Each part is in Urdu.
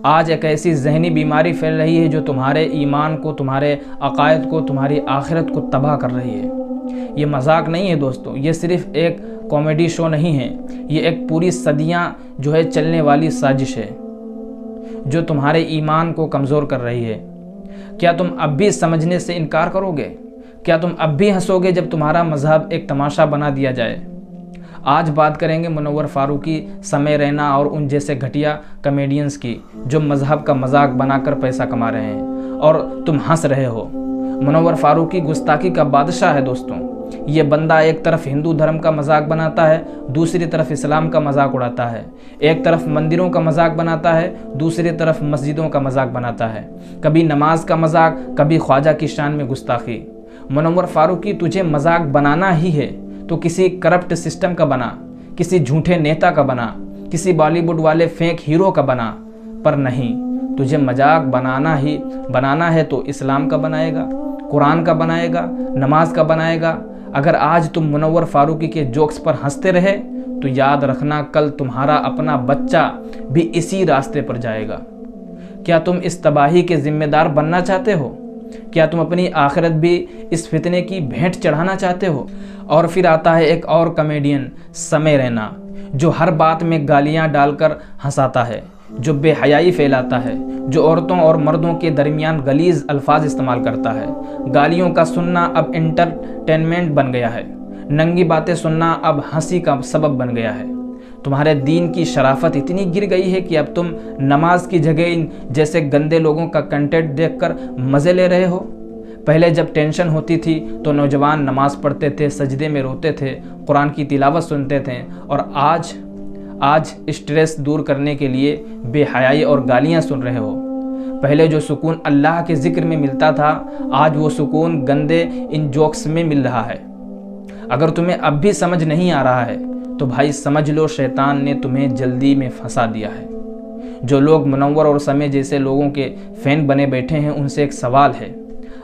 آج ایک ایسی ذہنی بیماری پھیل رہی ہے جو تمہارے ایمان کو، تمہارے عقائد کو، تمہاری آخرت کو تباہ کر رہی ہے۔ یہ مذاق نہیں ہے دوستو، یہ صرف ایک کامیڈی شو نہیں ہے، یہ ایک پوری صدیاں چلنے والی سازش ہے جو تمہارے ایمان کو کمزور کر رہی ہے۔ کیا تم اب بھی سمجھنے سے انکار کرو گے؟ کیا تم اب بھی ہنسو گے جب تمہارا مذہب ایک تماشا بنا دیا جائے؟ آج بات کریں گے منور فاروقی، سمے رینا اور ان جیسے گھٹیا کامیڈینز کی جو مذہب کا مذاق بنا کر پیسہ کما رہے ہیں اور تم ہنس رہے ہو۔ منور فاروقی گستاخی کا بادشاہ ہے دوستوں۔ یہ بندہ ایک طرف ہندو دھرم کا مذاق بناتا ہے، دوسری طرف اسلام کا مذاق اڑاتا ہے۔ ایک طرف مندروں کا مذاق بناتا ہے، دوسری طرف مسجدوں کا مذاق بناتا ہے۔ کبھی نماز کا مذاق، کبھی خواجہ کی شان میں گستاخی۔ منور فاروقی، تجھے مذاق بنانا ہی ہے تو کسی کرپٹ سسٹم کا بنا، کسی جھوٹے نیتا کا بنا، کسی بالی ووڈ والے فیک ہیرو کا بنا، پر نہیں، تجھے مذاق بنانا ہے تو اسلام کا بنائے گا، قرآن کا بنائے گا، نماز کا بنائے گا۔ اگر آج تم منور فاروقی کے جوکس پر ہنستے رہے تو یاد رکھنا کل تمہارا اپنا بچہ بھی اسی راستے پر جائے گا۔ کیا تم اس تباہی کے ذمہ دار بننا چاہتے ہو؟ کیا تم اپنی آخرت بھی اس فتنے کی بھینٹ چڑھانا چاہتے ہو؟ اور پھر آتا ہے ایک اور کامیڈین، سمے رینا، جو ہر بات میں گالیاں ڈال کر ہنساتا ہے، جو بے حیائی پھیلاتا ہے، جو عورتوں اور مردوں کے درمیان غلیظ الفاظ استعمال کرتا ہے۔ گالیوں کا سننا اب انٹرٹینمنٹ بن گیا ہے، ننگی باتیں سننا اب ہنسی کا سبب بن گیا ہے۔ تمہارے دین کی شرافت اتنی گر گئی ہے کہ اب تم نماز کی جگہ ان جیسے گندے لوگوں کا کنٹینٹ دیکھ کر مزے لے رہے ہو۔ پہلے جب ٹینشن ہوتی تھی تو نوجوان نماز پڑھتے تھے، سجدے میں روتے تھے، قرآن کی تلاوت سنتے تھے، اور آج اسٹریس دور کرنے کے لیے بے حیائی اور گالیاں سن رہے ہو۔ پہلے جو سکون اللہ کے ذکر میں ملتا تھا، آج وہ سکون گندے ان جوکس میں مل رہا ہے۔ اگر تمہیں اب بھی سمجھ نہیں آ رہا ہے تو بھائی سمجھ لو، شیطان نے تمہیں جلدی میں پھنسا دیا ہے۔ جو لوگ منور اور سمے جیسے لوگوں کے فین بنے بیٹھے ہیں، ان سے ایک سوال ہے،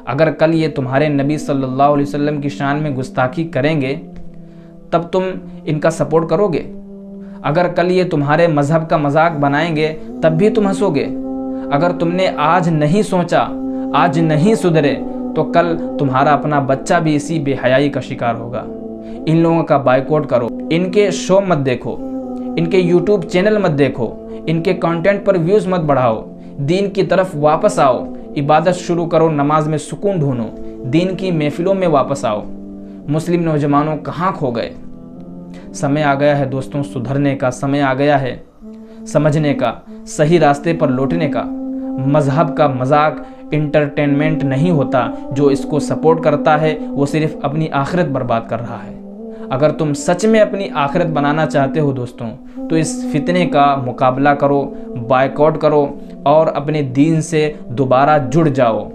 اگر کل یہ تمہارے نبی صلی اللہ علیہ وسلم کی شان میں گستاخی کریں گے تب تم ان کا سپورٹ کرو گے؟ اگر کل یہ تمہارے مذہب کا مذاق بنائیں گے تب بھی تم ہنسو گے؟ اگر تم نے آج نہیں سوچا، آج نہیں سدھرے تو کل تمہارا اپنا بچہ بھی اسی بے حیائی کا شکار ہوگا۔ ان لوگوں کا بائیکاٹ کرو، ان کے شو مت دیکھو، ان کے یوٹیوب چینل مت دیکھو، ان کے کانٹینٹ پر ویوز مت بڑھاؤ، دین کی طرف واپس آؤ، عبادت شروع کرو، نماز میں سکون ڈھونڈو، دین کی محفلوں میں واپس آؤ۔ مسلم نوجوانوں کہاں کھو گئے؟ سمے آ گیا ہے دوستوں سدھرنے کا، سمے آ گیا ہے سمجھنے کا، صحیح راستے پر لوٹنے کا۔ مذہب کا مذاق انٹرٹینمنٹ نہیں ہوتا، جو اس کو سپورٹ کرتا ہے وہ صرف اپنی آخرت برباد کر رہا ہے۔ اگر تم سچ میں اپنی آخرت بنانا چاہتے ہو دوستوں تو اس فتنے کا مقابلہ کرو، بائیکاٹ کرو اور اپنے دین سے دوبارہ جڑ جاؤ۔